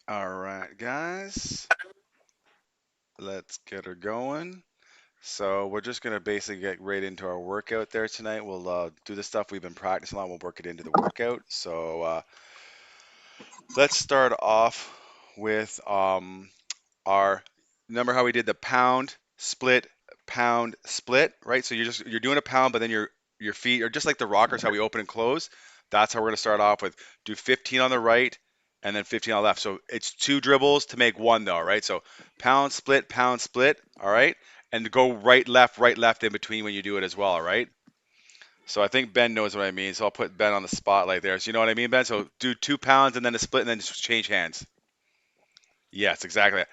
All right, guys, let's get her going. So we're just gonna basically get right into our workout there tonight. We'll do the stuff we've been practicing on. We'll work it into the workout. So let's start off with our remember how we did the pound, split, right? So you're doing a pound, but then your feet are just like the rockers, how we open and close. That's how we're gonna start off with. Do 15 on the right and then 15 on the left. So it's two dribbles to make one though, right? So pound, split, all right? And go right, left in between when you do it as well, all right? So I think Ben knows what I mean. So I'll put Ben on the spotlight there. So you know what I mean, Ben? So do 2 pounds and then a split and then just change hands. Yes, exactly.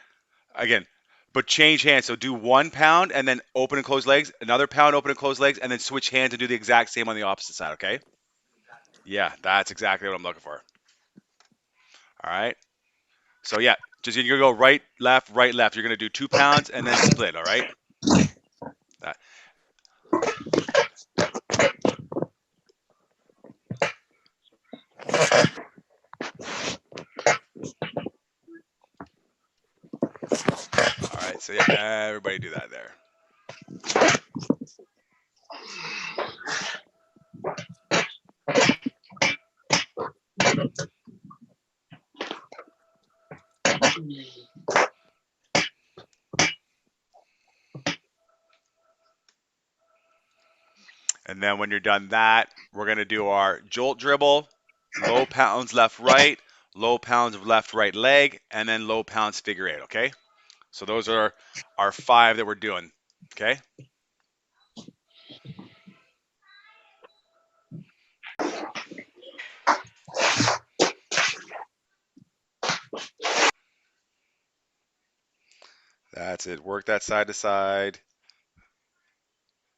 Again, but change hands. So do 1 pound and then open and close legs, another pound, open and close legs, and then switch hands and do the exact same on the opposite side, okay? Yeah, that's exactly what I'm looking for. All right. So yeah, just you're gonna go right, left, right, left. You're gonna do 2 pounds and then split, all right? That, all right, so yeah, everybody do that there. And then when you're done that, we're gonna do our jolt dribble, low pounds left, right, low pounds of left, right leg, and then low pounds figure eight, okay? So those are our five that we're doing, okay? That's it. Work that side to side.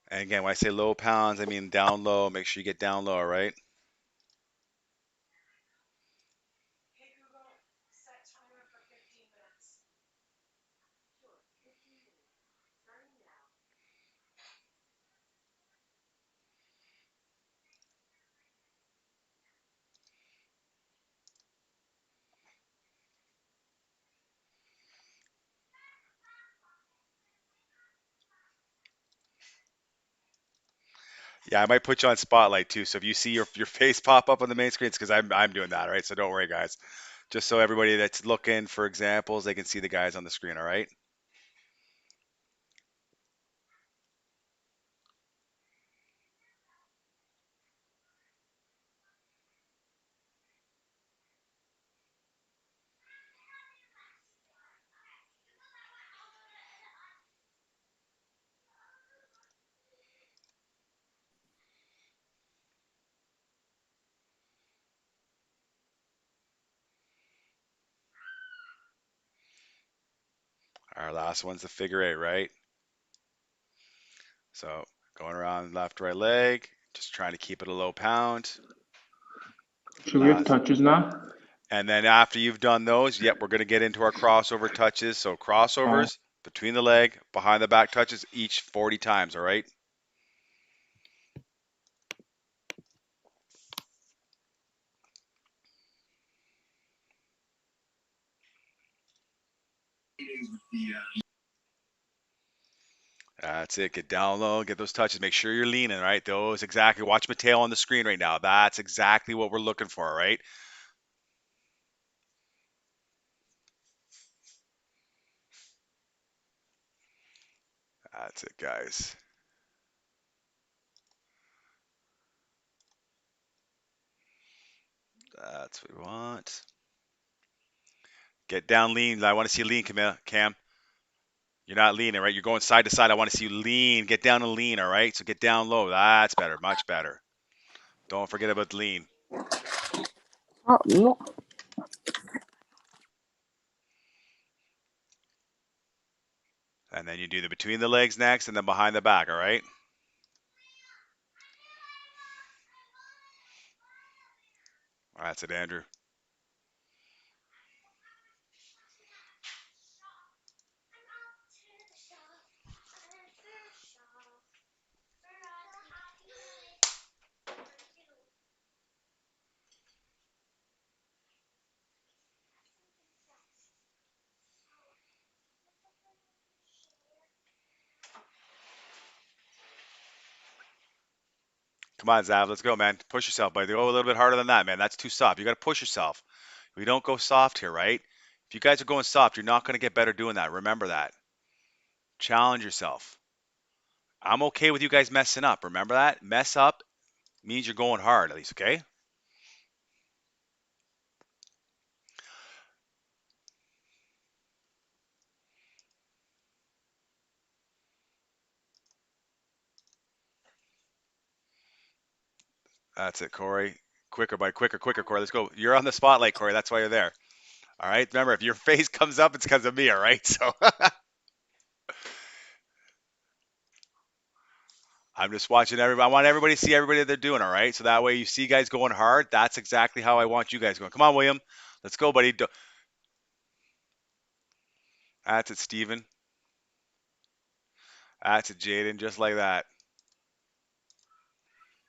And again, when I say low pounds, I mean down low. Make sure you get down low, all right? Yeah, I might put you on spotlight too. So if you see your face pop up on the main screen, it's because I'm doing that, all right? So don't worry, guys. Just so everybody that's looking for examples, they can see the guys on the screen, all right? Our last one's the figure eight, right? So going around left, right leg, just trying to keep it a low pound. Should we have Last. touches now? And then after you've done those, yep, we're going to get into our crossover touches. So Uh, crossovers between the leg, behind the back touches each 40 times, all right? That's it. Get down low, get those touches. Make sure you're leaning, right? Those exactly. Watch Mateo on the screen right now. That's exactly what we're looking for, right? That's it, guys. That's what we want. Get down lean. I want to see you lean, Cam. You're not leaning, right? You're going side to side. I want to see you lean. Get down and lean, all right? So get down low. That's better. Much better. Don't forget about the lean. Oh, no. And then you do the between the legs next and then behind the back, all right? That's it, Andrew. Come on, Zav, let's go, man. Push yourself, buddy. Go a little bit harder than that, man. That's too soft. You got to push yourself. We don't go soft here, right? If you guys are going soft, you're not going to get better doing that. Remember that. Challenge yourself. I'm okay with you guys messing up. Remember that? Mess up means you're going hard, at least, okay? That's it, Corey. Quicker, buddy. Quicker, quicker, Corey. Let's go. You're on the spotlight, Corey. That's why you're there. All right? Remember, if your face comes up, it's because of me, all right? So I'm just watching everybody. I want everybody to see everybody that they're doing, all right? So that way you see guys going hard. That's exactly how I want you guys going. Come on, William. Let's go, buddy. That's it, Steven. That's it, Jaden. Just like that.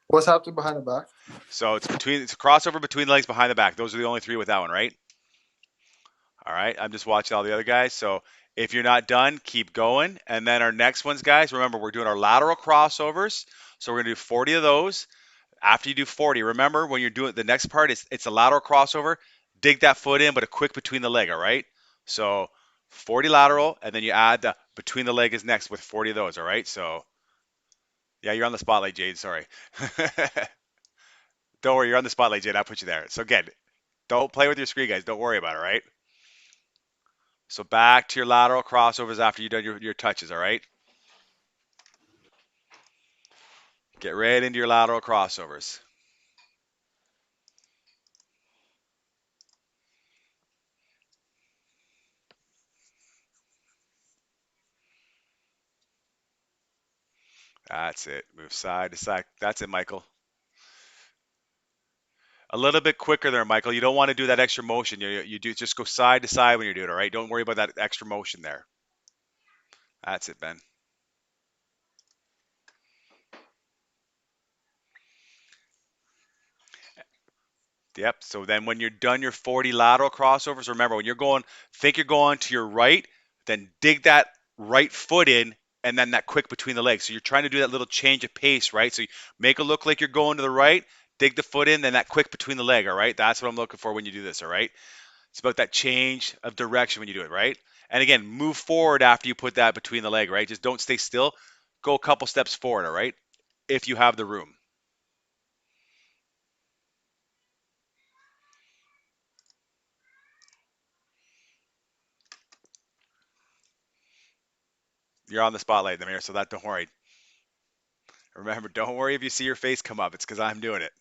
What's happening behind the back? So it's a crossover between the legs behind the back. Those are the only three with that one, right? All right. I'm just watching all the other guys. So if you're not done, keep going. And then our next ones, guys, remember we're doing our lateral crossovers. So we're gonna do 40 of those. After you do 40, remember when you're doing the next part, it's a lateral crossover. Dig that foot in, but a quick between the leg, all right? So 40 lateral, and then you add the between the leg is next with 40 of those, all right? So yeah, you're on the spotlight, Jade. Sorry. Don't worry, you're on the spotlight, Jade. I put you there. So again, don't play with your screen, guys. Don't worry about it, all right? So back to your lateral crossovers after you've done your touches, all right? Get right into your lateral crossovers. That's it. Move side to side. That's it, Michael. A little bit quicker there, Michael. You don't want to do that extra motion. You do just go side to side when you're doing it, all right? Don't worry about that extra motion there. That's it, Ben. Yep. So then when you're done your 40 lateral crossovers, remember when you're going, think you're going to your right, then dig that right foot in and then that quick between the legs. So you're trying to do that little change of pace, right? So you make it look like you're going to the right, dig the foot in, then that quick between the leg, all right? That's what I'm looking for when you do this, all right? It's about that change of direction when you do it, right? And again, move forward after you put that between the leg, right? Just don't stay still. Go a couple steps forward, all right? If you have the room. You're on the spotlight, Namir, so that don't worry. Remember, don't worry if you see your face come up. It's because I'm doing it.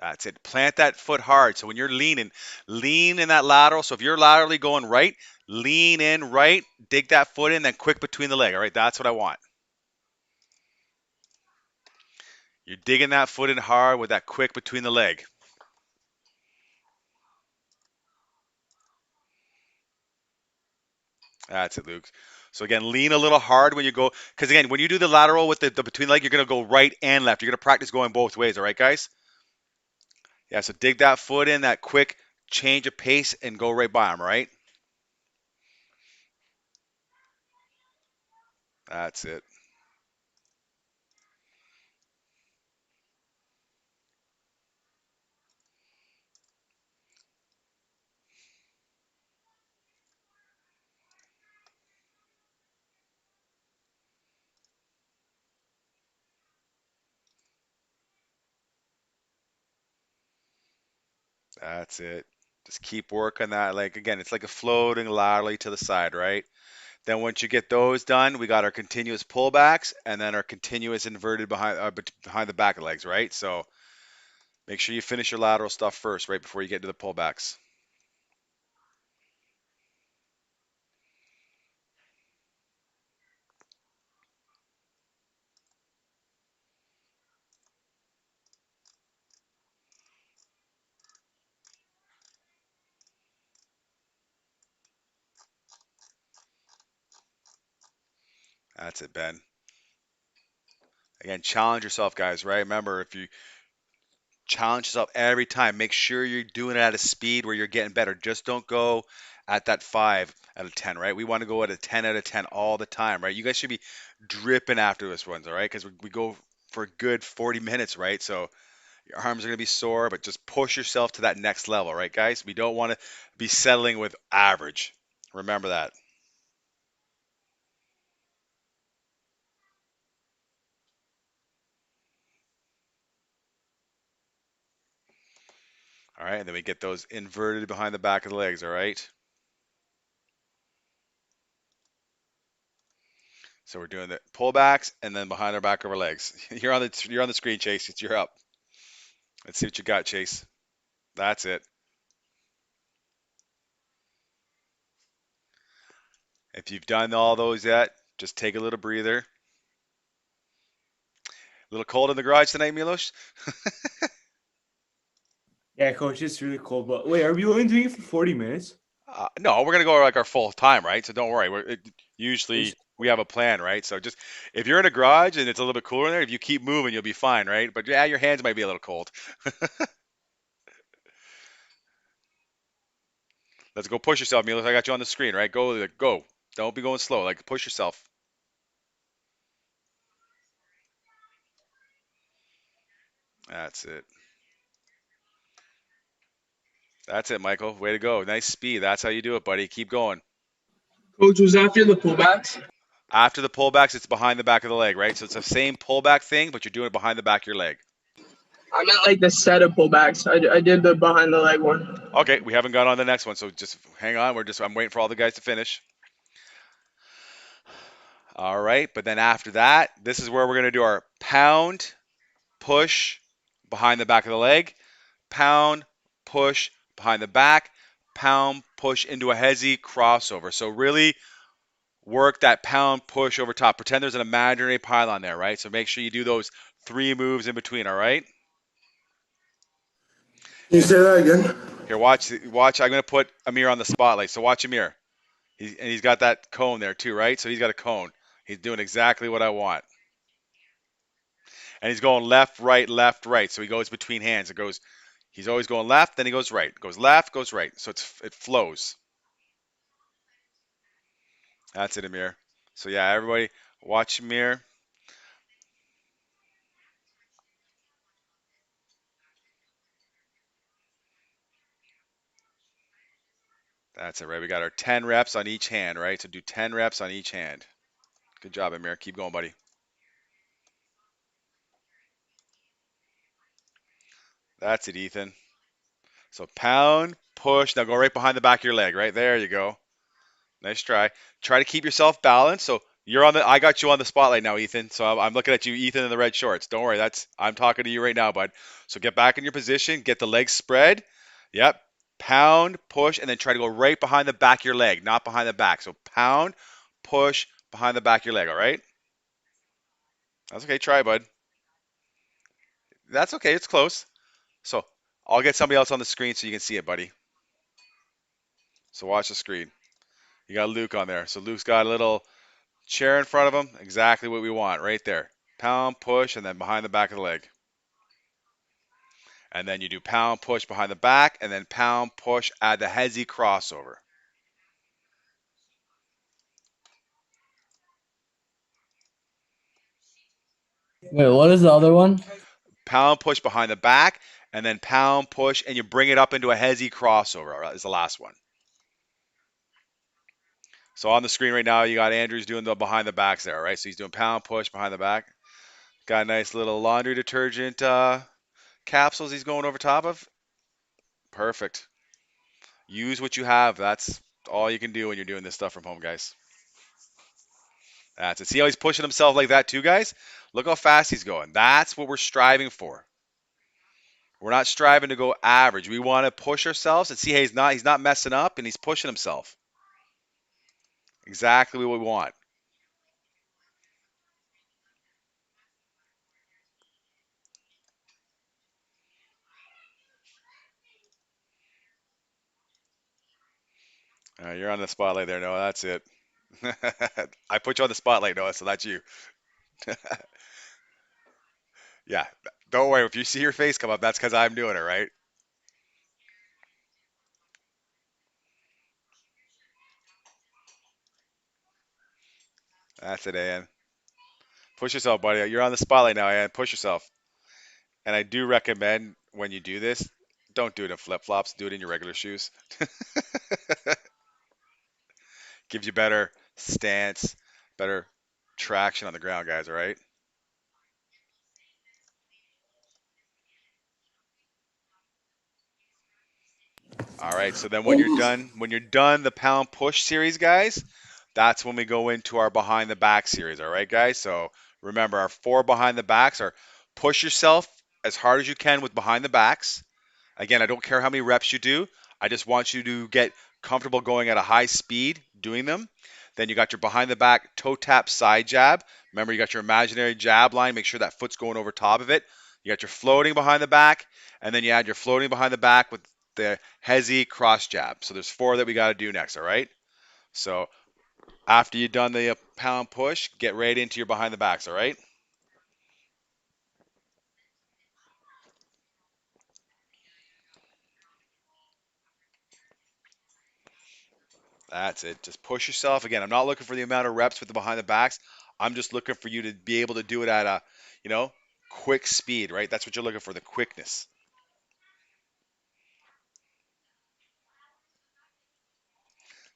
That's it. Plant that foot hard. So when you're leaning, lean in that lateral. So if you're laterally going right, lean in right, dig that foot in, then quick between the leg. All right, that's what I want. You're digging that foot in hard with that quick between the leg. That's it, Luke. So again, lean a little hard when you go, because again, when you do the lateral with the between leg, you're gonna go right and left. You're gonna practice going both ways. All right, guys? Yeah. So dig that foot in, that quick change of pace, and go right by them. Right? That's it. That's it. Just keep working that. Like again, it's like a floating laterally to the side, right? Then once you get those done, we got our continuous pullbacks and then our continuous inverted behind the back legs, right? So make sure you finish your lateral stuff first, right before you get to the pullbacks. That's it, Ben. Again, challenge yourself, guys, right? Remember, if you challenge yourself every time, make sure you're doing it at a speed where you're getting better. Just don't go at that 5 out of 10, right? We want to go at a 10 out of 10 all the time, right? You guys should be dripping after this ones, all right? Because we go for a good 40 minutes, right? So your arms are going to be sore, but just push yourself to that next level, right, guys? We don't want to be settling with average. Remember that. All right, and then we get those inverted behind the back of the legs, all right? So we're doing the pullbacks and then behind our back of our legs. You're on the screen, Chase. You're up. Let's see what you got, Chase. That's it. If you've done all those yet, just take a little breather. A little cold in the garage tonight, Milos? Yeah, coach, it's really cold. But wait, are we only doing it for 40 minutes? No, we're gonna go like our full time, right? So don't worry. Usually It's- we have a plan, right? So just if you're in a garage and it's a little bit cooler in there, if you keep moving, you'll be fine, right? But yeah, your hands might be a little cold. Let's go push yourself, Milos. I got you on the screen, right? Go, go. Don't be going slow. Like push yourself. That's it. That's it, Michael. Way to go. Nice speed. That's how you do it, buddy. Keep going. Coach, was after the pullbacks? After the pullbacks, it's behind the back of the leg, right? So it's the same pullback thing, but you're doing it behind the back of your leg. I meant like the set of pullbacks. I did the behind the leg one. Okay, we haven't got on the next one, so just hang on. I'm waiting for all the guys to finish. All right, but then after that, this is where we're gonna do our pound, push, behind the back of the leg, pound, push, behind the back, pound, push into a hezzy crossover. So really work that pound push over top. Pretend there's an imaginary pylon there, right? So make sure you do those 3 moves in between, all right? Can you say that again? Here, watch. I'm gonna put Amir on the spotlight. So watch Amir. He's got that cone there too, right? So he's got a cone. He's doing exactly what I want. And he's going left, right, left, right. So he goes between hands. He's always going left, then he goes right. Goes left, goes right. So it flows. That's it, Amir. So yeah, everybody watch Amir. That's it, right? We got our 10 reps on each hand, right? So do 10 reps on each hand. Good job, Amir. Keep going, buddy. That's it, Ethan. So pound, push. Now go right behind the back of your leg, right? There you go. Nice try. Try to keep yourself balanced. So I got you on the spotlight now, Ethan. So I'm looking at you, Ethan, in the red shorts. Don't worry. I'm talking to you right now, bud. So get back in your position. Get the legs spread. Yep. Pound, push, and then try to go right behind the back of your leg, not behind the back. So pound, push, behind the back of your leg. All right. That's okay. Try, bud. That's okay. It's close. So I'll get somebody else on the screen so you can see it, buddy. So watch the screen. You got Luke on there. So Luke's got a little chair in front of him, exactly what we want right there. Pound, push, and then behind the back of the leg. And then you do pound, push behind the back, and then pound, push, add the hezzy crossover. Wait, what is the other one? Pound, push behind the back, and then pound, push, and you bring it up into a hezzy crossover is the last one. So on the screen right now, you got Andrews doing the behind the backs there, right? So he's doing pound, push behind the back. Got a nice little laundry detergent capsules he's going over top of. Perfect. Use what you have. That's all you can do when you're doing this stuff from home, guys. That's it. See how he's pushing himself like that too, guys? Look how fast he's going. That's what we're striving for. We're not striving to go average. We want to push ourselves and see hey, he's not messing up and he's pushing himself. Exactly what we want. You're on the spotlight there. No, that's it. I put you on the spotlight, Noah, so that's you. Yeah, don't worry. If you see your face come up, that's because I'm doing it, right? That's it, Ian. Push yourself, buddy. You're on the spotlight now, Ian. Push yourself. And I do recommend when you do this, don't do it in flip flops. Do it in your regular shoes. Gives you better stance, better traction on the ground, guys. All right. All right. So then when you're done the pound push series, guys, that's when we go into our behind the back series. All right, guys. So remember, our 4 behind the backs are push yourself as hard as you can with behind the backs. Again, I don't care how many reps you do. I just want you to get comfortable going at a high speed doing them. Then you got your behind the back toe tap side jab. Remember, you got your imaginary jab line. Make sure that foot's going over top of it. You got your floating behind the back, and then you add your floating behind the back with the hezzy cross jab. So there's 4 that we got to do next. All right. So after you've done the pound push, get right into your behind the backs. All right. That's it. Just push yourself. Again, I'm not looking for the amount of reps with the behind the backs. I'm just looking for you to be able to do it at a, you know, quick speed, right? That's what you're looking for, the quickness.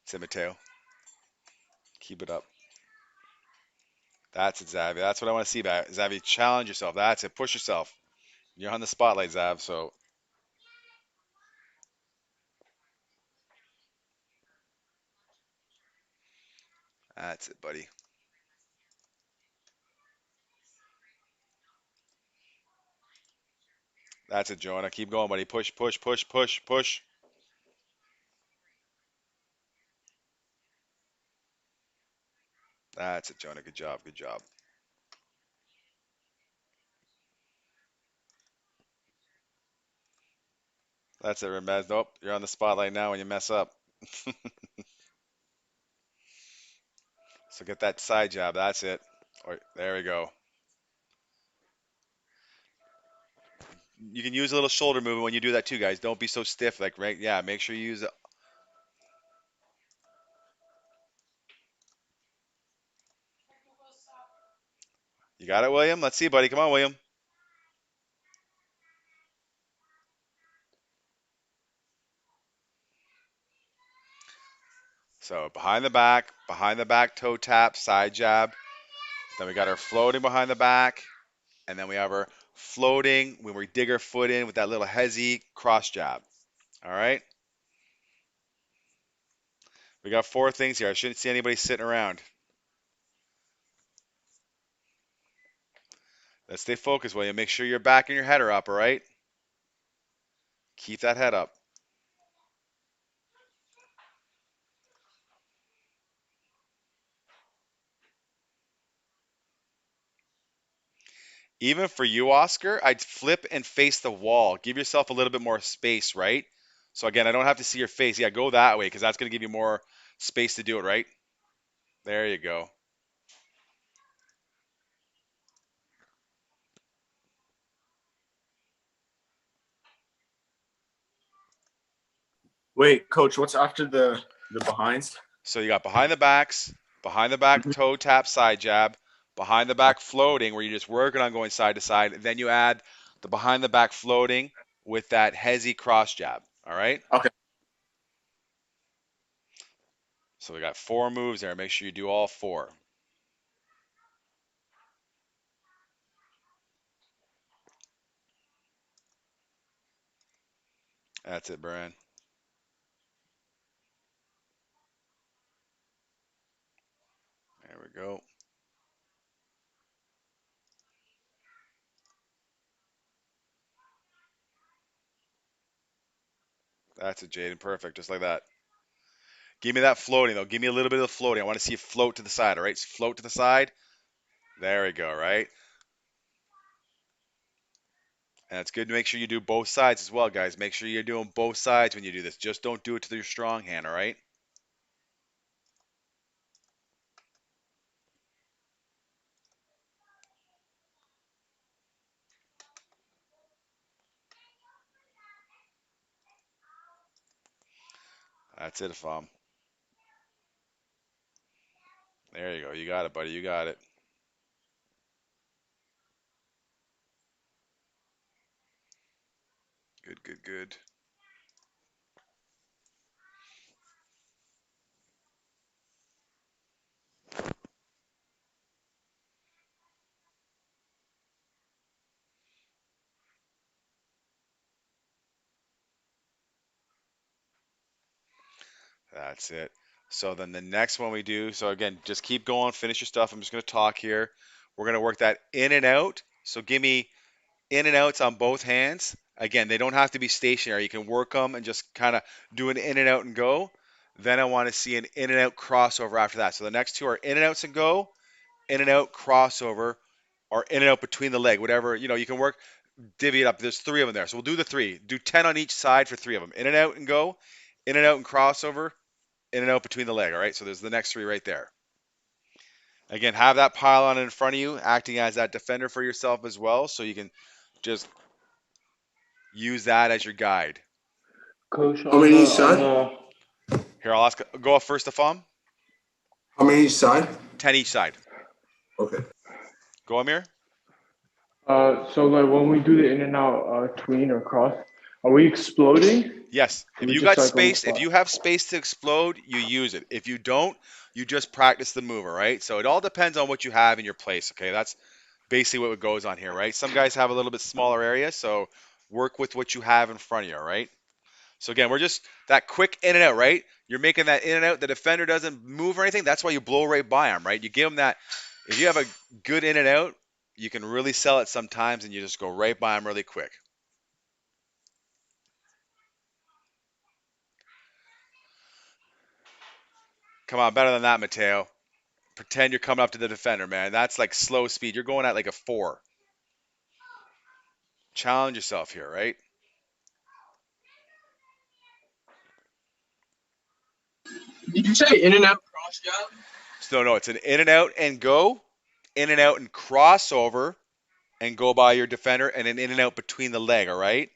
Say, Mateo. Keep it up. That's it, Zavi. That's what I want to see back. Zavi, challenge yourself. That's it. Push yourself. You're on the spotlight, Zav. So that's it, buddy. That's it, Jonah. Keep going, buddy. Push, push, push, push, push. That's it, Jonah. Good job. Good job. That's it, Ramez. Nope. You're on the spotlight now when you mess up. So get that side jab. That's it. There we go. You can use a little shoulder movement when you do that too, guys. Don't be so stiff. Like, right? Yeah, make sure you use it. You got it, William? Let's see, buddy. Come on, William. So behind the back toe tap, side jab. Then we got our floating behind the back. And then we have our floating when we dig our foot in with that little hezzy cross jab. All right? We got 4 things here. I shouldn't see anybody sitting around. Let's stay focused, William. Make sure your back and your head are up, all right? Keep that head up. Even for you, Oscar, I'd flip and face the wall. Give yourself a little bit more space, right? So again, I don't have to see your face. Yeah, go that way because that's going to give you more space to do it, right? There you go. Wait, coach, what's after the behinds? So you got behind the back Mhm. toe tap side jab, behind the back floating where you're just working on going side to side. And then you add the behind the back floating with that hezzy cross jab. All right? Okay. So we got 4 moves there. Make sure you do all 4. That's it, Brian. There we go. That's it, Jaden. Perfect. Just like that. Give me that floating, though. Give me a little bit of the floating. I want to see you float to the side, all right? Float to the side. There we go, right? And it's good to make sure you do both sides as well, guys. Make sure you're doing both sides when you do this. Just don't do it to your strong hand, all right? That's it, Fum. There you go. You got it, buddy. You got it. Good, good, good. That's it. So then the next one we do, so again, just keep going, finish your stuff. I'm just going to talk here. We're going to work that in and out. So give me in and outs on both hands. Again, they don't have to be stationary. You can work them and just kind of do an in and out and go. Then I want to see an in and out crossover after that. So the next two are in and outs and go, in and out crossover, or in and out between the leg, whatever. You can work, divvy it up. There's three of them there. So we'll do the three. Do 10 on each side for three of them. In and out and go, in and out and crossover, in and out between the leg. All right. So there's the next three right there. Again, have that pylon in front of you, acting as that defender for yourself as well. So you can just use that as your guide. Coach, How many each side? Here, I'll ask. Go off first, Afam. How many each side? 10 each side. Okay. Go, Amir. So like when we do the in and out tween or cross, are we exploding? Yes. If We you just, got like, on the space, if spot. you have space to explode, you use it. If you don't, you just practice the move, all right? So it all depends on what you have in your place, okay? That's basically what goes on here, right? Some guys have a little bit smaller area, so work with what you have in front of you, all right? So again, we're just that quick in and out, right? You're making that in and out. The defender doesn't move or anything. That's why you blow right by him, right? You give him that. If you have a good in and out, you can really sell it sometimes, and you just go right by him really quick. Come on, better than that, Mateo. Pretend you're coming up to the defender, man. That's like slow speed. You're going at like a 4. Challenge yourself here, right? Did you say in and out cross jab? So no, it's an in and out and go, in and out and crossover, and go by your defender, and an in and out between the leg, all right?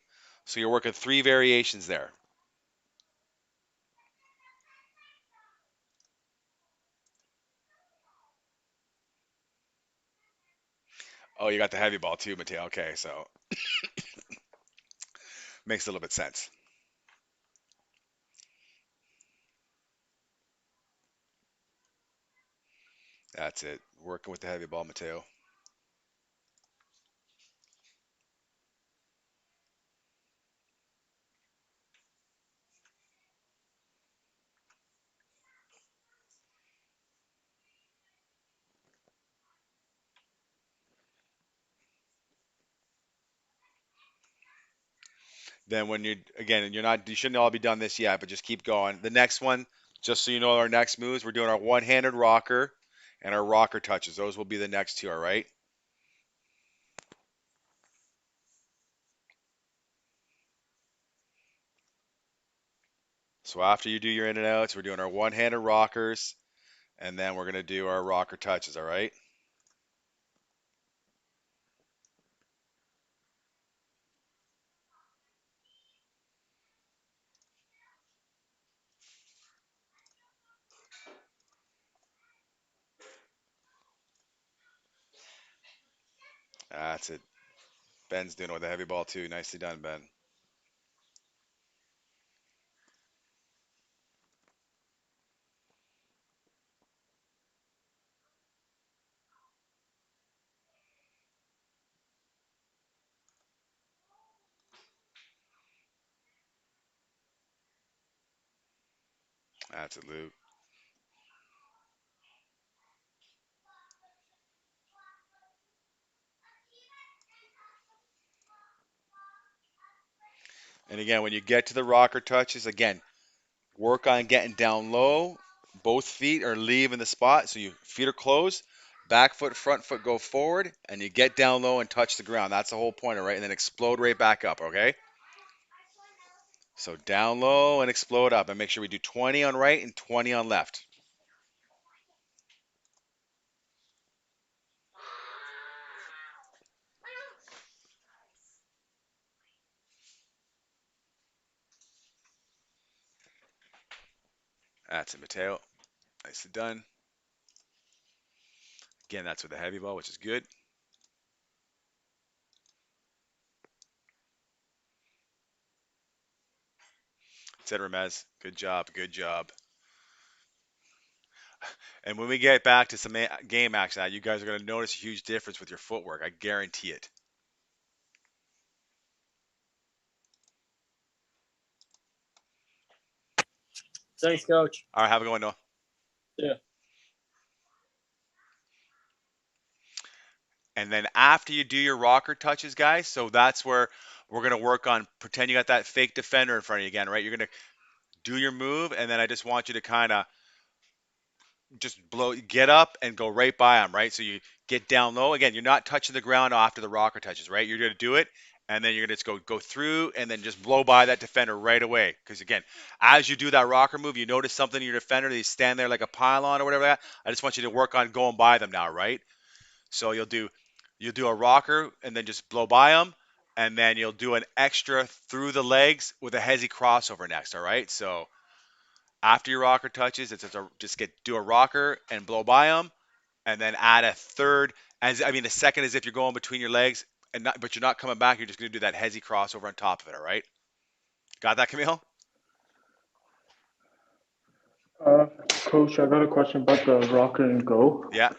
So you're working 3 variations there. Oh, you got the heavy ball too, Mateo. Okay, so makes a little bit sense. That's it. Working with the heavy ball, Mateo. Then when you again, you shouldn't all be done this yet, but just keep going. The next one, just so you know, our next moves, we're doing our one-handed rocker and our rocker touches. Those will be the next two, all right? So after you do your in and outs, we're doing our one-handed rockers, and then we're gonna do our rocker touches, all right? That's it. Ben's doing it with the heavy ball too. Nicely done, Ben. That's it, Luke. And again, when you get to the rocker touches, again, work on getting down low. Both feet are leaving the spot, so your feet are closed. Back foot, front foot go forward, and you get down low and touch the ground. That's the whole point, all right? And then explode right back up, okay? So down low and explode up, and make sure we do 20 on right and 20 on left. That's it, Mateo. Nicely done. Again, that's with the heavy ball, which is good. Said Ramez. Good job. Good job. And when we get back to some game action, you guys are going to notice a huge difference with your footwork. I guarantee it. Thanks, coach. All right, have a good one, Noah. Yeah. And then after you do your rocker touches, guys, so that's where we're going to work on pretend you got that fake defender in front of you again, right? You're going to do your move, and then I just want you to kind of just get up and go right by them, right? So you get down low. Again, you're not touching the ground after the rocker touches, right? You're going to do it, and then you're going to just go through and then just blow by that defender right away. Because again, as you do that rocker move, you notice something in your defender, they stand there like a pylon or whatever. I just want you to work on going by them now, right? So you'll do a rocker and then just blow by them, and then you'll do an extra through the legs with a hezzy crossover next. All right, so after your rocker touches, just do a rocker and blow by them, and then add a third. The second is if you're going between your legs but you're not coming back. You're just gonna do that hezzy crossover on top of it. All right, got that, Camille? Coach, I got a question about the rocker and go. Yeah.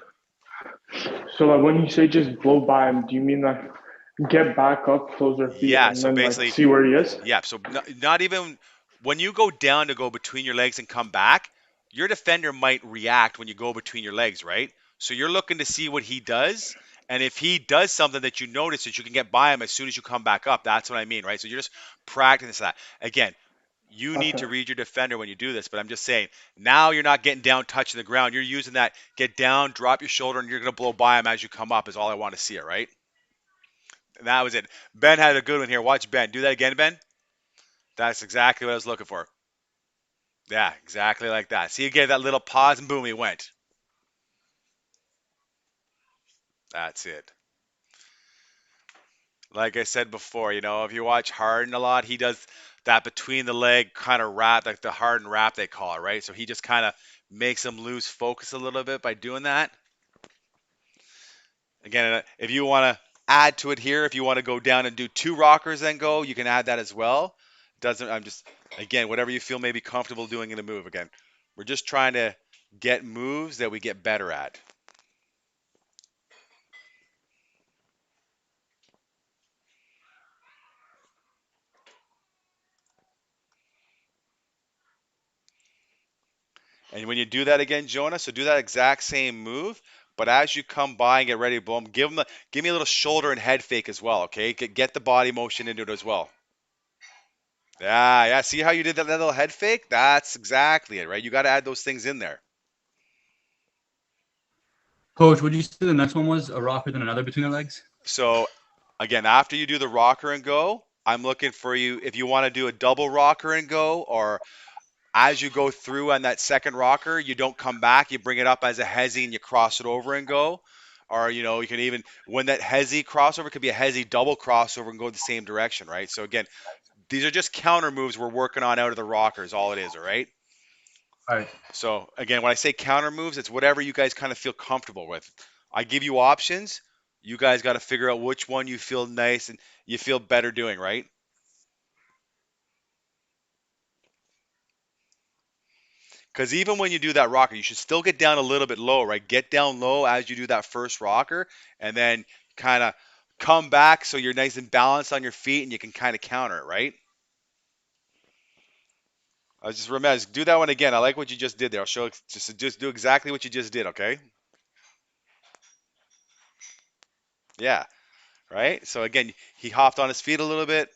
So like when you say just blow by him, do you mean like get back up, close their feet, Yeah. and So then like basically, see where he is? yeah. So not even when you go down to go between your legs and come back, your defender might react when you go between your legs, right? So you're looking to see what he does. And if he does something that you notice that you can get by him as soon as you come back up, that's what I mean, right? So you're just practicing that. Again, you need Okay. to read your defender when you do this, but I'm just saying, now you're not getting down, touching the ground. You're using that get down, drop your shoulder, and you're going to blow by him as you come up is all I want to see it, right? And that was it. Ben had a good one here. Watch Ben. Do that again, Ben. That's exactly what I was looking for. Yeah, exactly like that. See, you gave that little pause and boom, he went. That's it. Like I said before, if you watch Harden a lot, he does that between the leg kind of wrap, like the Harden wrap they call it, right? So he just kind of makes him lose focus a little bit by doing that. Again, if you want to add to it here, if you want to go down and do two rockers and go, you can add that as well. I'm just, again, whatever you feel maybe comfortable doing in a move. Again, we're just trying to get moves that we get better at. And when you do that again, Jonah, so do that exact same move, but as you come by and get ready to blow him, give me a little shoulder and head fake as well, okay? Get the body motion into it as well. Yeah. See how you did that little head fake? That's exactly it, right? You got to add those things in there. Coach, would you say the next one was a rocker than another between the legs? So, again, after you do the rocker and go, I'm looking for you if you want to do a double rocker and go, or as you go through on that second rocker, you don't come back, you bring it up as a hezzy and you cross it over and go. Or, you can even, when that hezzy crossover could be a hezzy double crossover and go the same direction, right? So, again, these are just counter moves we're working on out of the rockers, all it is, all right? All right. So, again, when I say counter moves, it's whatever you guys kind of feel comfortable with. I give you options. You guys got to figure out which one you feel nice and you feel better doing, right? Because even when you do that rocker, you should still get down a little bit low, right? Get down low as you do that first rocker and then kind of come back so you're nice and balanced on your feet and you can kind of counter it, right? I just remember, do that one again. I like what you just did there. I'll show just do exactly what you just did, okay? Yeah, right? So again, he hopped on his feet a little bit.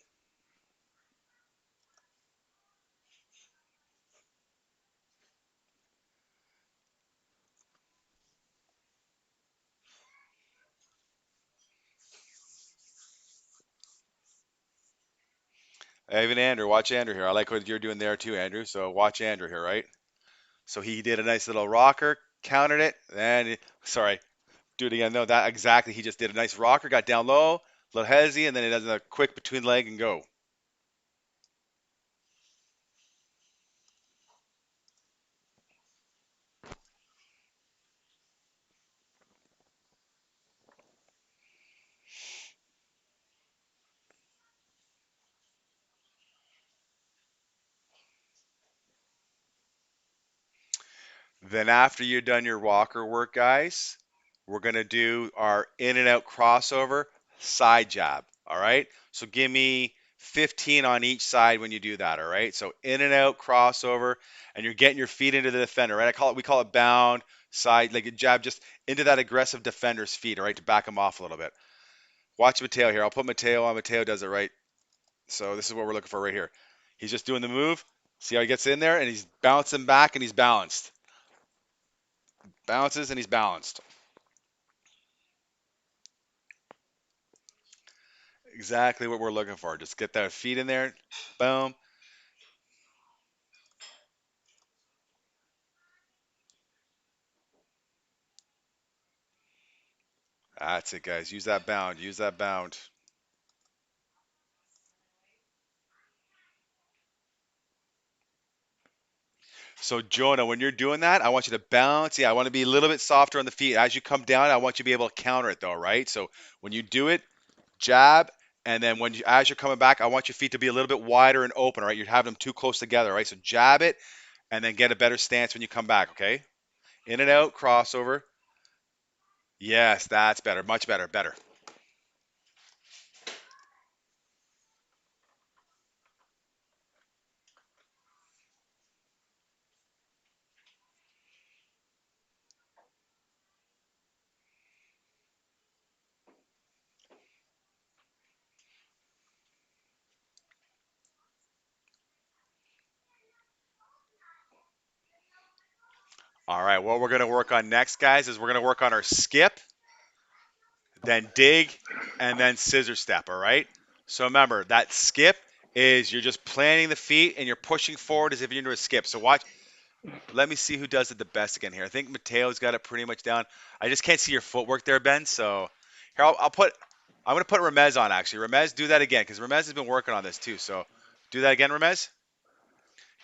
Even Andrew, watch Andrew here. I like what you're doing there too, Andrew. So watch Andrew here, right? So he did a nice little rocker, countered it, then sorry, do it again. No, that exactly. He just did a nice rocker, got down low, a little hezzy, and then he does a quick between leg and go. Then after you're done your walker work, guys, we're going to do our in and out crossover side jab. All right. So give me 15 on each side when you do that. All right. So in and out crossover, and you're getting your feet into the defender, right? We call it bound side, like a jab just into that aggressive defender's feet, all right, to back him off a little bit. Watch Mateo here. I'll put Mateo on. Mateo does it right. So this is what we're looking for right here. He's just doing the move. See how he gets in there and he's bouncing back and he's balanced. Bounces and he's balanced. Exactly what we're looking for. Just get that feet in there. Boom. That's it, guys. Use that bound. Use that bound. So, Jonah, when you're doing that, I want you to bounce. Yeah, I want to be a little bit softer on the feet. As you come down, I want you to be able to counter it, though, right? So, when you do it, jab, and then as you're coming back, I want your feet to be a little bit wider and open, all right? You're having them too close together, right? So, jab it, and then get a better stance when you come back, okay? In and out, crossover. Yes, that's better. Much better. Better. All right, what we're going to work on next, guys, is we're going to work on our skip, then dig, and then scissor step, all right? So remember, that skip is you're just planting the feet and you're pushing forward as if you're into a skip. So watch. Let me see who does it the best again here. I think Mateo's got it pretty much down. I just can't see your footwork there, Ben. So here, I'm going to put Ramez on, actually. Ramez, do that again, because Ramez has been working on this too. So do that again, Ramez.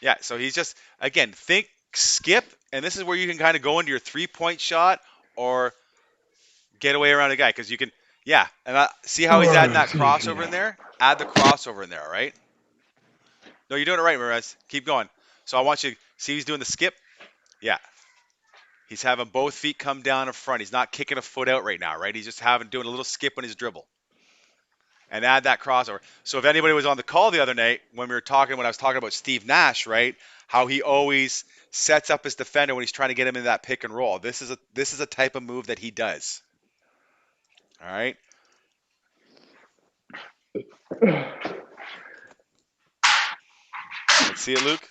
Yeah, so he's just, again, think skip, and this is where you can kind of go into your three-point shot or get away around a guy, because you can, yeah, and see how he's adding that crossover in there? Add the crossover in there, all right? No, you're doing it right, Marez. Keep going. So I want you to see he's doing the skip. Yeah. He's having both feet come down in front. He's not kicking a foot out right now, right? He's just doing a little skip on his dribble. And add that crossover. So if anybody was on the call the other night when I was talking about Steve Nash, right? How he always sets up his defender when he's trying to get him into that pick and roll. This is a type of move that he does. All right. Let's see it, Luke.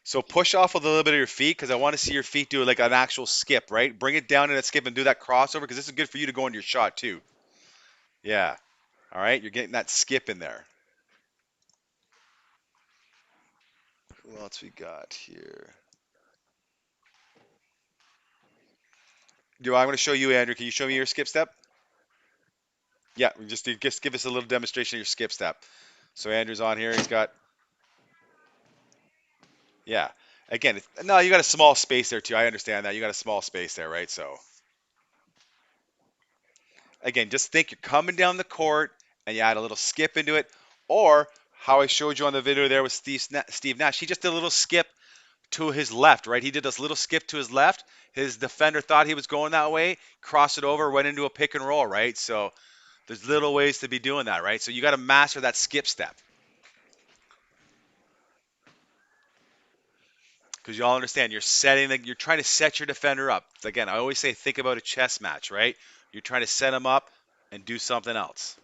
So push off with a little bit of your feet, because I want to see your feet do like an actual skip, right? Bring it down in that skip and do that crossover, because this is good for you to go into your shot too. Yeah. All right. You're getting that skip in there. Who else we got here? I'm going to show you, Andrew. Can you show me your skip step? Yeah, just give us a little demonstration of your skip step. So Andrew's on here. He's got, yeah. Again, no, you got a small space there too. I understand that. You got a small space there, right? So again, just think you're coming down the court and you add a little skip into it, or how I showed you on the video there with Steve Nash. He just did a little skip to his left, right? He did this little skip to his left. His defender thought he was going that way, crossed it over, went into a pick and roll, right? So there's little ways to be doing that, right? So you got to master that skip step. Because you all understand, you're trying to set your defender up. Again, I always say, think about a chess match, right? You're trying to set him up and do something else.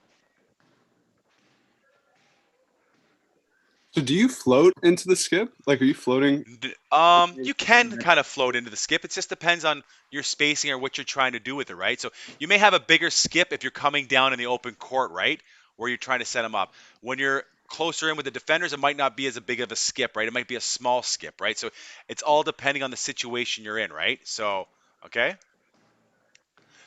So do you float into the skip? Like, are you floating? You can kind of float into the skip. It just depends on your spacing or what you're trying to do with it, right? So you may have a bigger skip if you're coming down in the open court, right? Where you're trying to set them up. When you're closer in with the defenders, it might not be as big of a skip, right? It might be a small skip, right? So it's all depending on the situation you're in, right? So, okay.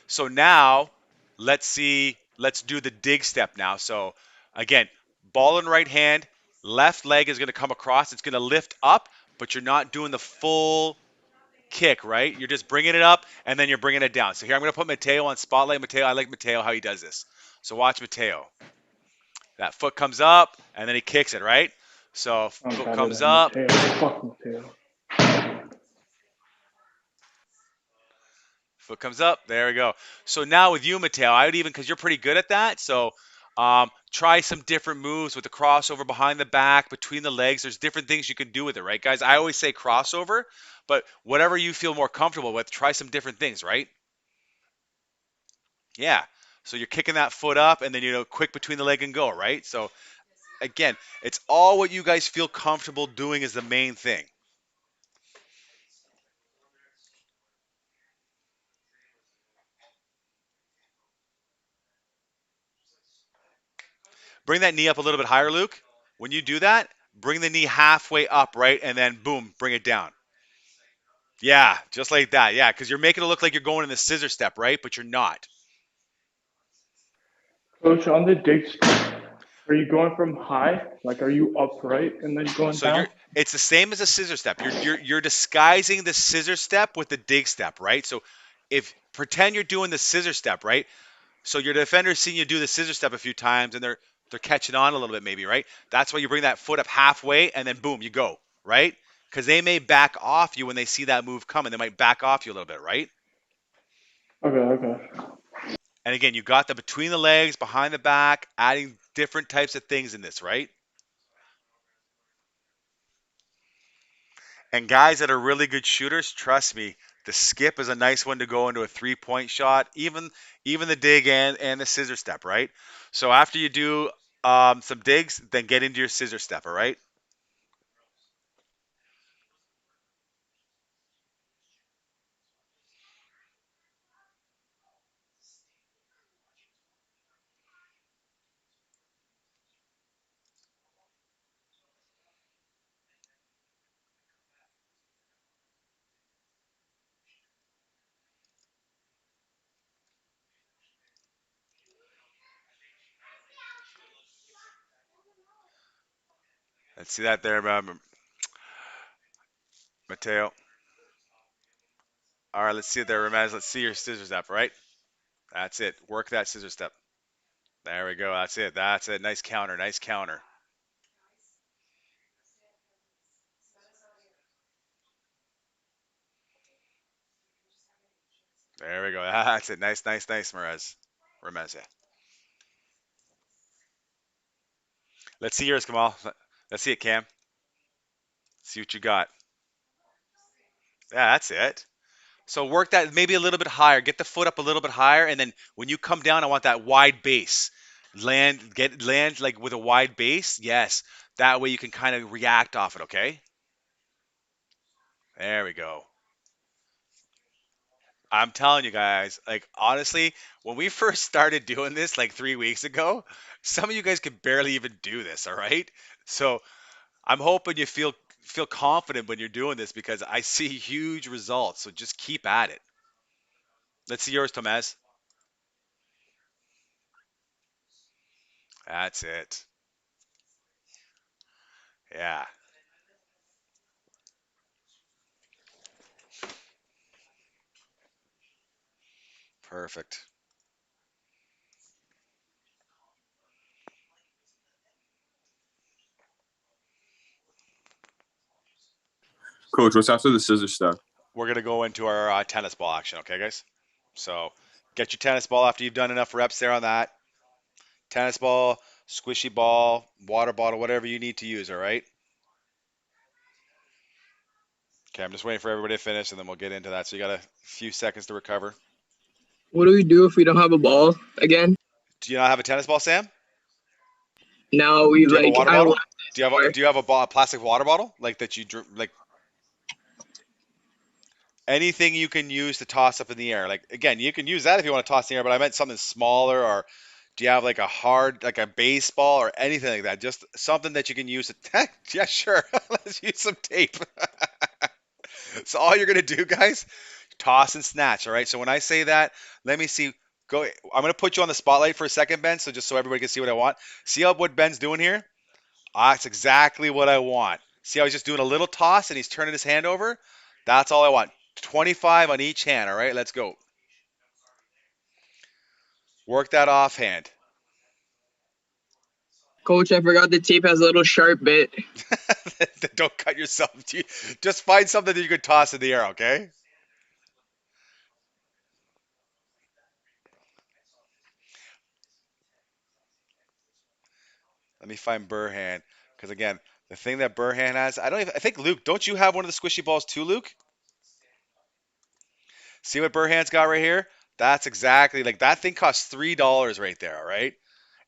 So now let's do the dig step now. So again, ball in right hand, left leg is going to come across. It's going to lift up, but you're not doing the full kick, right? You're just bringing it up and then you're bringing it down. So here I'm going to put Mateo on spotlight. I like Mateo how he does this. So watch Mateo. That foot comes up, and then he kicks it, right? So I'm foot better comes than up, Mateo. Fuck Mateo. foot comes up. There we go. So now with you, Mateo, I would even, because you're pretty good at that, so try some different moves with the crossover behind the back, between the legs. There's different things you can do with it, right, guys? I always say crossover, but whatever you feel more comfortable with, try some different things, right? Yeah. So you're kicking that foot up, and then quick between the leg and go, right? So again, it's all what you guys feel comfortable doing is the main thing. Bring that knee up a little bit higher, Luke. When you do that, bring the knee halfway up, right? And then boom, bring it down. Yeah, just like that. Yeah, because you're making it look like you're going in the scissor step, right? But you're not. Coach, on the dig step, are you going from high? Like, are you upright and then going So down? it's the same as a scissor step. You're disguising the scissor step with the dig step, right? So if pretend you're doing the scissor step, right? So your defender's seen you do the scissor step a few times, and they're catching on a little bit, maybe, right? That's why you bring that foot up halfway, and then boom, you go, right? Because they may back off you when they see that move coming. They might back off you a little bit, right? Okay. And again, you got the between the legs, behind the back, adding different types of things in this, right? And guys that are really good shooters, trust me, the skip is a nice one to go into a 3-point shot, even the dig and the scissor step, right? So after you do some digs, then get into your scissor step, all right? Let's see that there, Mateo. All right, let's see it there, Ramez. Let's see your scissor step, right? That's it. Work that scissor step. There we go. That's it. That's it. Nice counter. Nice counter. There we go. That's it. Nice, nice, nice, Ramez, yeah. Let's see yours, Kamal. Let's see it, Cam. See what you got. Yeah, that's it. So work that maybe a little bit higher. Get the foot up a little bit higher, and then when you come down, I want that wide base. Land like with a wide base. Yes, that way you can kind of react off it. Okay. There we go. I'm telling you guys, like honestly, when we first started doing this like 3 weeks ago, some of you guys could barely even do this. All right. So I'm hoping you feel confident when you're doing this because I see huge results. So just keep at it. Let's see yours, Tomaz. That's it. Yeah. Perfect. Coach, what's after the scissor step? We're gonna go into our tennis ball action, okay, guys? So get your tennis ball after you've done enough reps there on that. Tennis ball, squishy ball, water bottle, whatever you need to use, all right? Okay, I'm just waiting for everybody to finish and then we'll get into that. So you got a few seconds to recover. What do we do if we don't have a ball again? Do you not have a tennis ball, Sam? Now we Do you have a like water I bottle? left Do you have somewhere. a, do you have a plastic water bottle like that like anything you can use to toss up in the air? Like again, you can use that if you want to toss in the air, but I meant something smaller or do you have like a hard like a baseball or anything like that? Just something that you can use to yeah, sure. Let's use some tape. So all you're gonna do, guys, toss and snatch. All right. So when I say that, let me see. Go. I'm gonna put you on the spotlight for a second, Ben. So just so everybody can see what I want. See how what Ben's doing here? Ah, it's exactly what I want. See how he's just doing a little toss and he's turning his hand over? That's all I want. 25 on each hand. All right. Let's go. Work that offhand. Coach, I forgot the tape has a little sharp bit. Don't cut yourself. Just find something that you can toss in the air, okay? Let me find Burhan. Because again, the thing that Burhan has, I think Luke, don't you have one of the squishy balls too, Luke? See what Burhan's got right here? That's exactly like that thing costs $3 right there, right?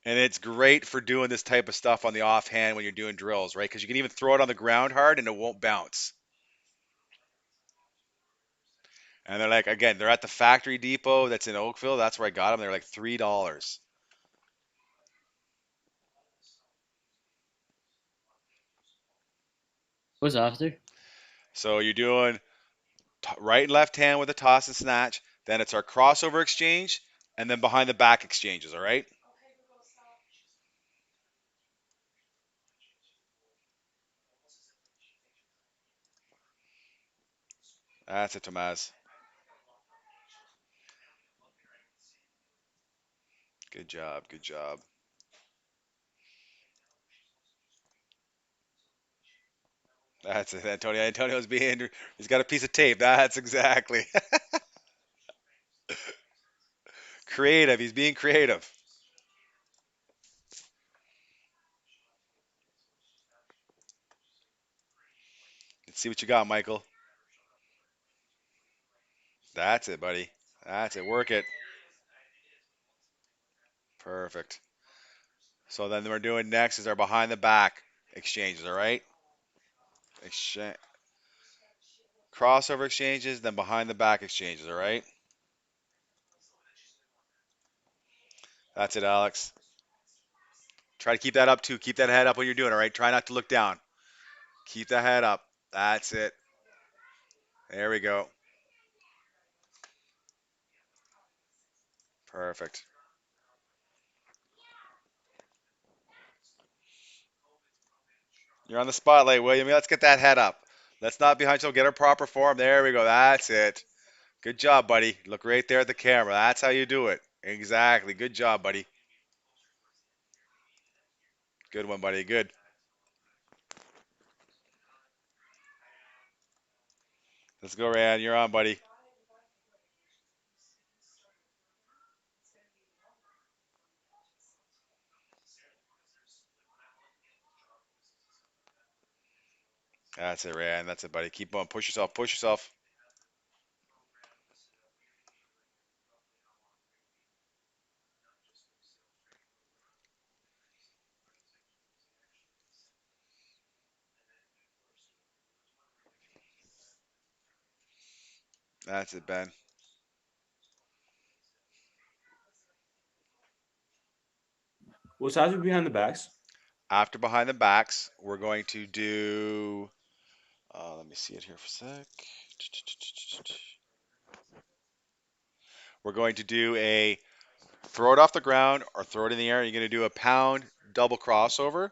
And it's great for doing this type of stuff on the offhand when you're doing drills, right? Because you can even throw it on the ground hard and it won't bounce. And they're like, again, they're at the factory depot that's in Oakville. That's where I got them. They're like $3. What's after? So you're doing right and left hand with a toss and snatch. Then it's our crossover exchange, and then behind the back exchanges. All right. That's it, Tomaz. Good job. Good job. That's it, Antonio. Antonio's being. He's got a piece of tape. That's exactly creative. He's being creative. Let's see what you got, Michael. That's it, buddy. That's it. Work it. Perfect. So then we're doing next is our behind the back exchanges. All right. Exchange. Crossover exchanges, then behind the back exchanges. All right. That's it, Alex. Try to keep that up too. Keep that head up when you're doing it, all right? Try not to look down. Keep the head up. That's it. There we go. Perfect. You're on the spotlight, William. Let's get that head up. Let's not be hunched over. Get a proper form. There we go. That's it. Good job, buddy. Look right there at the camera. That's how you do it. Exactly. Good job, buddy. Good one, buddy. Good. Let's go, Ryan. You're on, buddy. That's it, Ryan. That's it, buddy. Keep on. Push yourself. Push yourself. That's it, Ben. What's after behind the backs? After behind the backs, we're going to do. Let me see it here for a sec. We're going to do a throw it off the ground or throw it in the air. You're going to do a pound double crossover.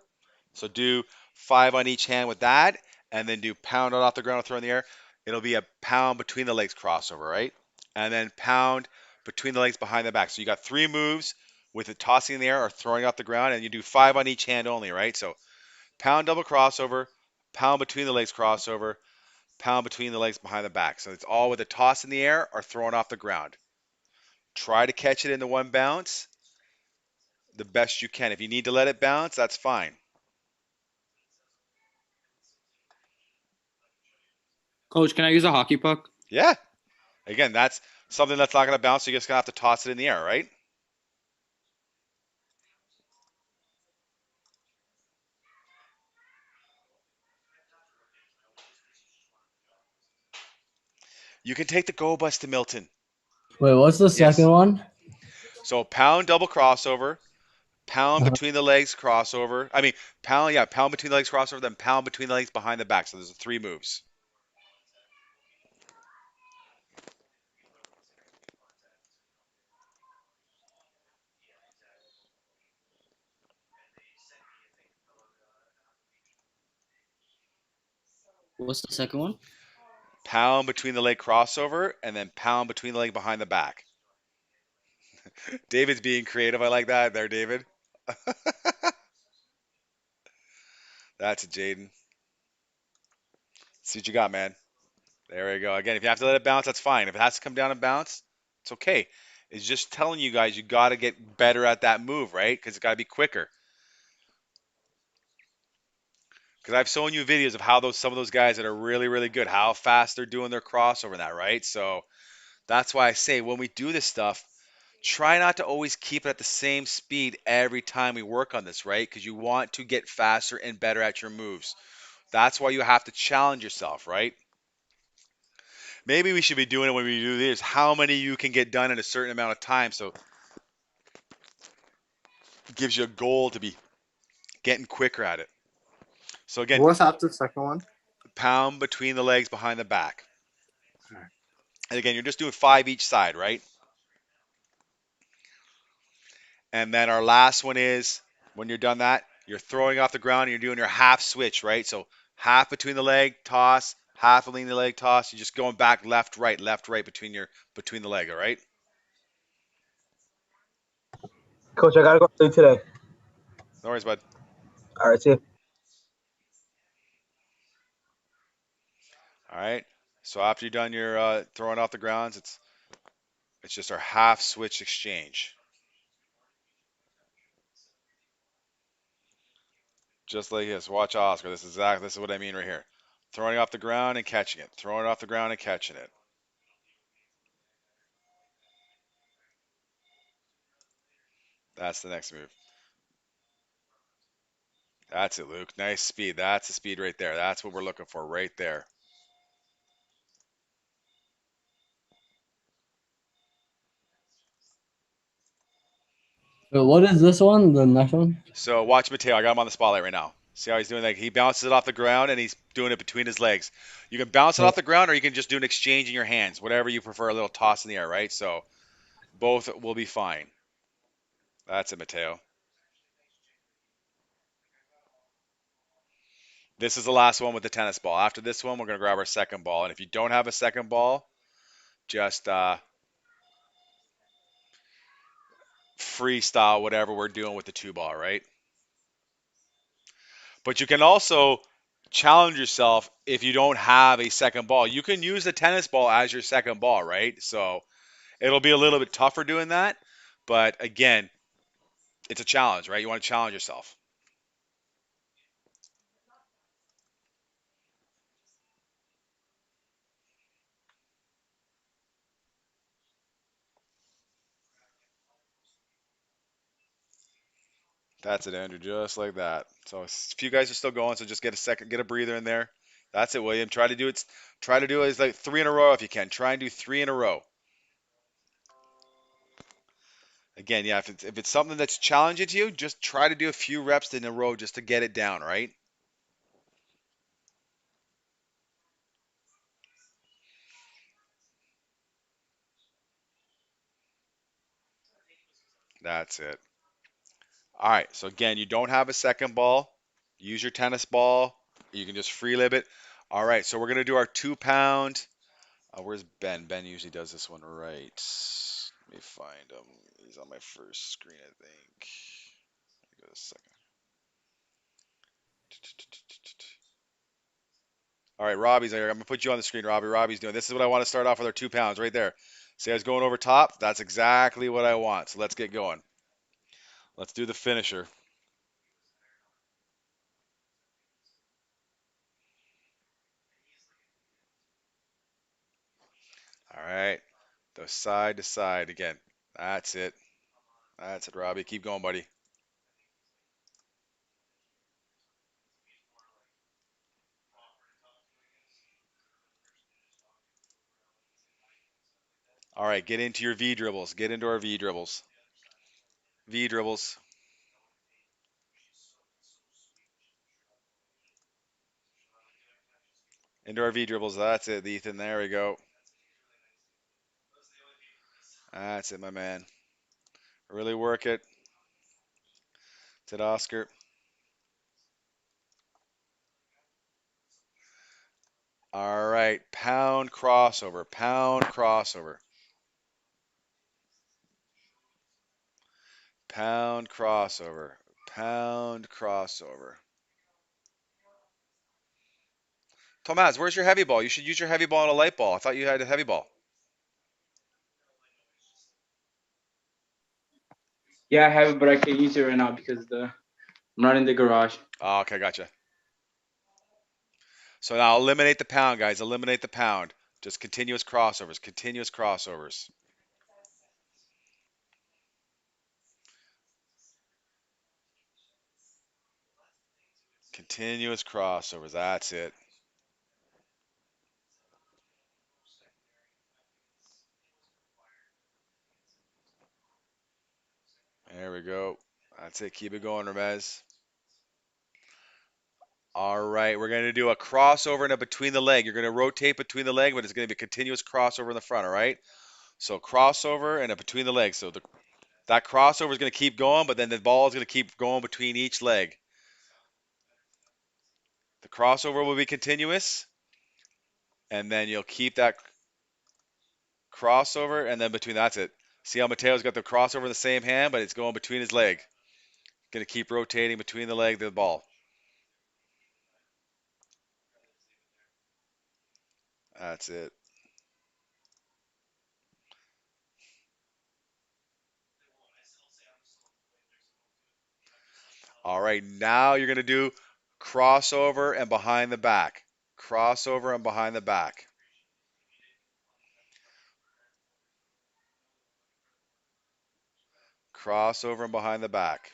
So do 5 on each hand with that, and then do pound it off the ground or throw in the air. It'll be a pound between the legs crossover, right? And then pound between the legs behind the back. So you got 3 moves with it tossing in the air or throwing off the ground, and you do 5 on each hand only, right? So pound double crossover, pound between the legs crossover, pound between the legs behind the back. So it's all with a toss in the air or throwing off the ground. Try to catch it in the one bounce the best you can. If you need to let it bounce, that's fine. Coach, can I use a hockey puck? Yeah. Again, that's something that's not going to bounce. So you're just going to have to toss it in the air, right? You can take the go bus to Milton. Wait, what's the second Yes. one? So pound double crossover, pound Uh-huh. between the legs crossover. I mean, pound, yeah, pound between the legs crossover, then pound between the legs behind the back. So there's 3 moves. What's the second one? Pound between the leg crossover, and then pound between the leg behind the back. David's being creative. I like that there, David. That's it, Jaden. See what you got, man. There we go. Again, if you have to let it bounce, that's fine. If it has to come down and bounce, it's okay. It's just telling you guys you got to get better at that move, right? Because it's got to be quicker. Because I've shown you videos of how some of those guys that are really, really good, how fast they're doing their crossover and that, right? So that's why I say when we do this stuff, try not to always keep it at the same speed every time we work on this, right? Because you want to get faster and better at your moves. That's why you have to challenge yourself, right? Maybe we should be doing it when we do this. How many you can get done in a certain amount of time. So it gives you a goal to be getting quicker at it. So again, What's after the second one? pound between the legs behind the back. And again, you're just doing 5 each side, right? And then our last one is when you're done that, you're throwing off the ground and you're doing your half switch, right? So half between the leg, toss, half between the leg, toss. You're just going back left, right between the leg, all right? Coach, I gotta go play today. No worries, bud. All right, see you. All right. So after you're done your throwing off the grounds, it's just our half switch exchange. Just like this. Watch Oscar. This is what I mean right here. Throwing off the ground and catching it. Throwing off the ground and catching it. That's the next move. That's it, Luke. Nice speed. That's the speed right there. That's what we're looking for right there. Wait, what is this one? The next one? So watch Mateo. I got him on the spotlight right now. See how he's doing that? He bounces it off the ground and he's doing it between his legs. You can bounce it off the ground or you can just do an exchange in your hands. Whatever you prefer, a little toss in the air, right? So both will be fine. That's it, Mateo. This is the last one with the tennis ball. After this one, we're going to grab our second ball. And if you don't have a second ball, just freestyle whatever we're doing with the two ball, right? But you can also challenge yourself if you don't have a second ball. You can use the tennis ball as your second ball, right? So it'll be a little bit tougher doing that. But again, it's a challenge, right? You want to challenge yourself. That's it, Andrew, just like that. So a few guys are still going, so just get a breather in there. That's it, William. Try to do it as like 3 in a row if you can. Try and do 3 in a row. Again, yeah, if it's something that's challenging to you, just try to do a few reps in a row just to get it down, right? That's it. All right, so again, you don't have a second ball. Use your tennis ball. You can just free lib it. All right, so we're gonna do our 2 pound. Where's Ben? Ben usually does this one right. Let me find him. He's on my first screen, I think. Give it a second. All right, Robbie's there. I'm gonna put you on the screen, Robbie. Robbie's doing. This is what I want to start off with our 2 pounds right there. See, I was going over top. That's exactly what I want. So let's get going. Let's do the finisher. All right, the side to side again. That's it. That's it, Robbie. Keep going, buddy. All right, get into your V dribbles. Get into our V dribbles. V dribbles. Into our V dribbles. That's it, Ethan. There we go. That's it, my man. Really work it. That's it, Oscar. All right, pound crossover. Pound crossover. Pound crossover. Pound crossover. Tomaz, where's your heavy ball? You should use your heavy ball on a light ball. I thought you had a heavy ball. Yeah, I have it, but I can't use it right now because I'm not in the garage. Oh, okay, gotcha. So now eliminate the pound, guys. Eliminate the pound. Just continuous crossovers. Continuous crossovers. Continuous crossovers. That's it. There we go. That's it. Keep it going, Ramez. All right, we're going to do a crossover and a between the leg. You're going to rotate between the leg, but it's going to be a continuous crossover in the front, all right? So crossover and a between the legs. So that crossover is going to keep going, but then the ball is going to keep going between each leg. The crossover will be continuous, and then you'll keep that crossover, and then between that's it. See how Mateo's got the crossover in the same hand, but it's going between his leg. Going to keep rotating between the leg and the ball. That's it. All right, now you're going to do crossover and behind the back. Crossover and behind the back. Crossover and behind the back.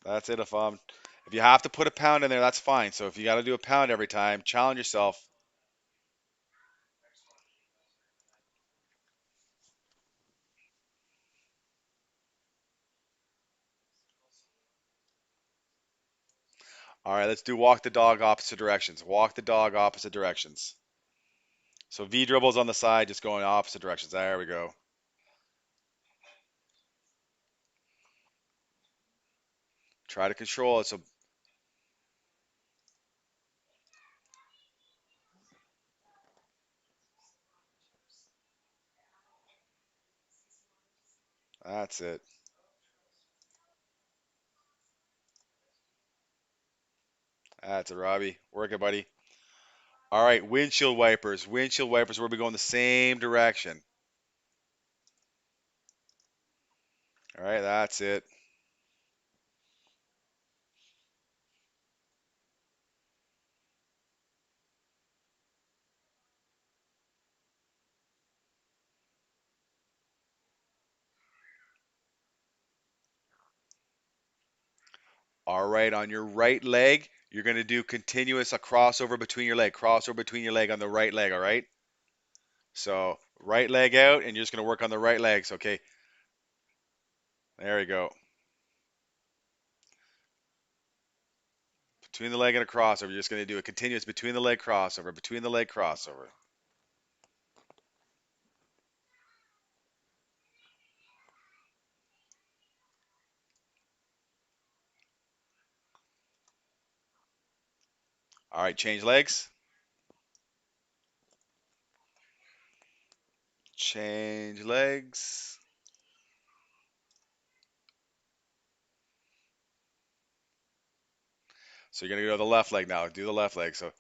That's it. If you have to put a pound in there, that's fine. So if you got to do a pound every time, challenge yourself. All right, let's do walk the dog opposite directions. Walk the dog opposite directions. So V dribbles on the side, just going opposite directions. There we go. Try to control it. So that's it. That's it, Robbie. Work it, buddy. All right, windshield wipers. Windshield wipers, we'll be going the same direction. All right, that's it. All right, on your right leg, you're going to do continuous a crossover between your leg. Crossover between your leg on the right leg, all right? So right leg out, and you're just going to work on the right legs, okay? There you go. Between the leg and a crossover, you're just going to do a continuous between the leg crossover, between the leg crossover. All right, change legs. Change legs. So you're going to go to the left leg now. Do the left leg. So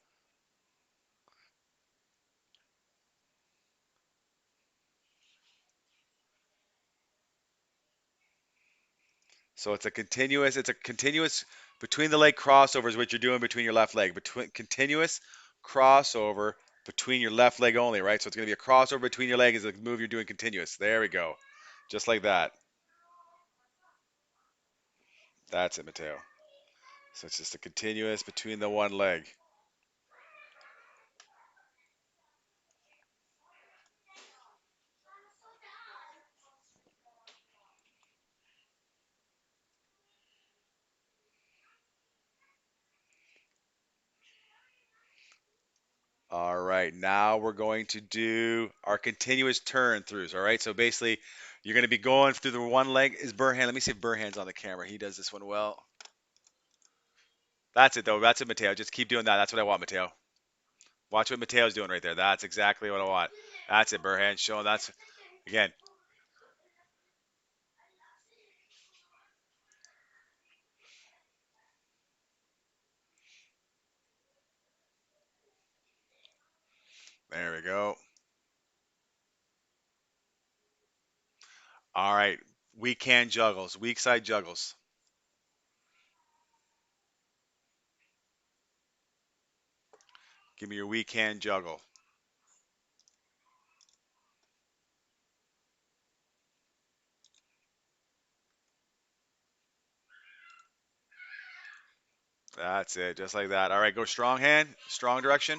it's a continuous between the leg crossover is what you're doing between your left leg. Between continuous crossover between your left leg only, right? So it's going to be a crossover between your leg is the move you're doing continuous. There we go. Just like that. That's it, Mateo. So it's just a continuous between the one leg. All right, now we're going to do our continuous turn throughs. All right, so basically you're going to be going through the one leg. Is Burhan? Let me see if Burhan's on the camera. He does this one well. That's it, though. That's it, Mateo. Just keep doing that. That's what I want, Mateo. Watch what Mateo's doing right there. That's exactly what I want. That's it, Burhan. Showing that's, again, There we go. All right. Weak hand juggles, weak side juggles. Give me your weak hand juggle. That's it, just like that. All right, go strong hand, strong direction.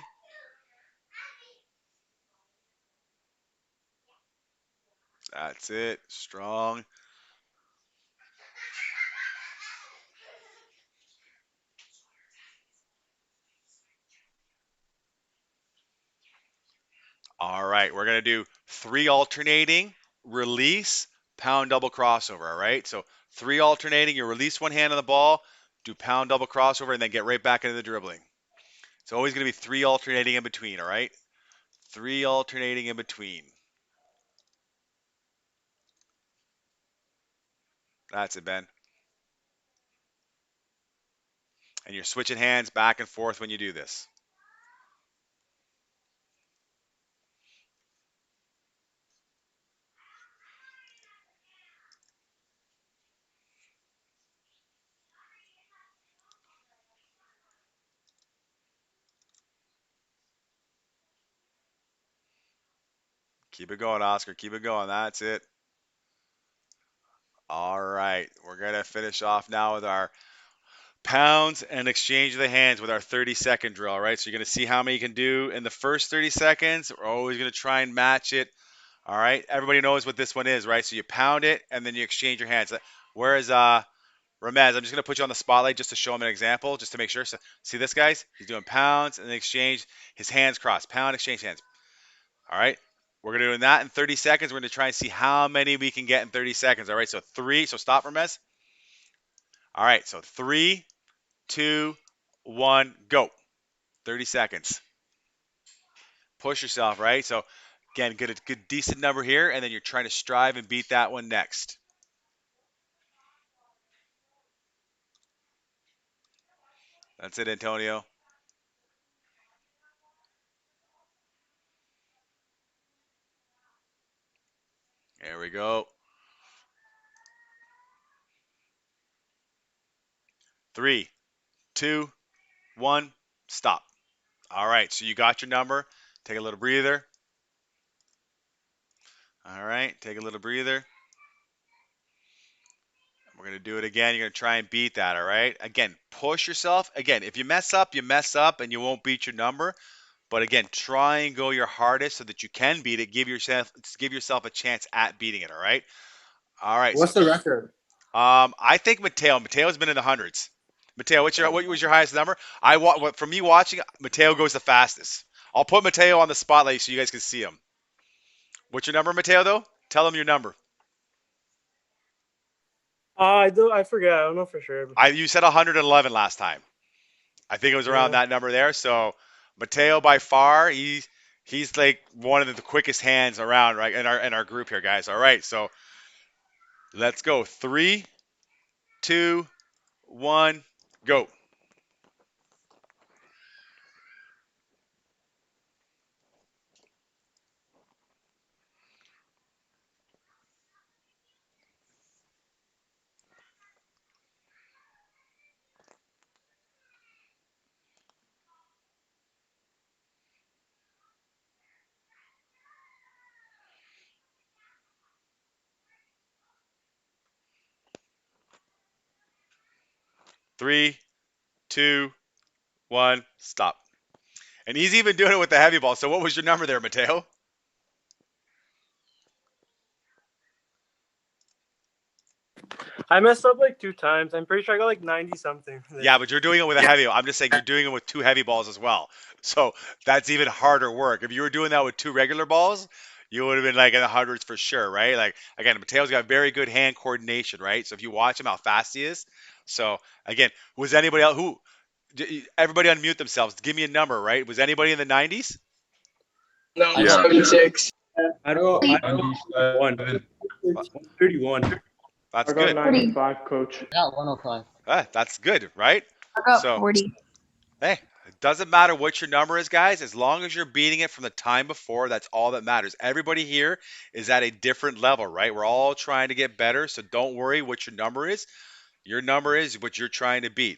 That's it, strong. All right, we're gonna do 3 alternating, release, pound double crossover. All right, so 3 alternating. You release one hand on the ball, do pound double crossover, and then get right back into the dribbling. It's always gonna be 3 alternating in between. All right, 3 alternating in between. That's it, Ben. And you're switching hands back and forth when you do this. Keep it going, Oscar. Keep it going. That's it. All right. We're going to finish off now with our pounds and exchange of the hands with our 30-second drill. All right. So you're going to see how many you can do in the first 30 seconds. We're always going to try and match it. All right. Everybody knows what this one is, right? So you pound it and then you exchange your hands. Whereas Ramez, I'm just going to put you on the spotlight just to show him an example, just to make sure. So see this, guys? He's doing pounds and then exchange. His hands cross. Pound, exchange hands. All right. We're going to do that in 30 seconds. We're going to try and see how many we can get in 30 seconds. All right. So 3. So stop, Ramez. All right. So 3, 2, 1, go. 30 seconds. Push yourself, right? So again, get a good, decent number here, and then you're trying to strive and beat that one next. That's it, Antonio. There we go. 3, 2, 1, stop. All right. So you got your number. Take a little breather. All right. Take a little breather. We're going to do it again. You're going to try and beat that, all right? Again, push yourself. Again, if you mess up, you mess up and you won't beat your number. But again, try and go your hardest so that you can beat it. Give yourself a chance at beating it, all right? All right. What's the record? I think Mateo's been in the hundreds. Mateo, what was your highest number? From me watching, Mateo goes the fastest. I'll put Mateo on the spotlight so you guys can see him. What's your number, Mateo, though? Tell him your number. I forget. I don't know for sure. You said 111 last time. I think it was around that number there. So Mateo, by far, he's like one of the quickest hands around, right, in our group here, guys. All right, so let's go. 3, 2, 1, go. Three, 2, 1, stop. And he's even doing it with the heavy ball. So what was your number there, Mateo? I messed up like 2 times. I'm pretty sure I got like 90 something. Yeah, but you're doing it with a heavy ball. I'm just saying you're doing it with 2 heavy balls as well. So that's even harder work. If you were doing that with 2 regular balls, you would have been like in the hundreds for sure, right? Like, again, Mateo's got very good hand coordination, right? So if you watch him, how fast he is. So again, was anybody else everybody unmute themselves? Give me a number, right? Was anybody in the 90s? No, Yeah. 76. I don't know. 131. That's I got good. 95, coach. I got 105. That's good, right? I got So- 40. Hey, Doesn't matter what your number is, guys. As long as you're beating it from the time before, that's all that matters. Everybody here is at a different level, right? We're all trying to get better, so don't worry what your number is. Your number is what you're trying to beat.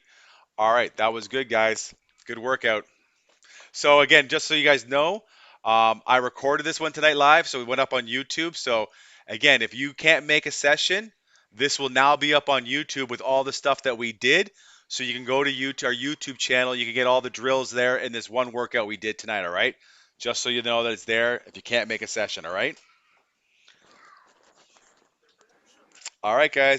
All right, that was good, guys. Good workout. So again, just so you guys know, I recorded this one tonight live, so it went up on YouTube. So again, if you can't make a session, this will now be up on YouTube with all the stuff that we did. So you can go to our YouTube channel. You can get all the drills there in this one workout we did tonight. All right, just so you know that it's there. If you can't make a session, all right. All right, guys.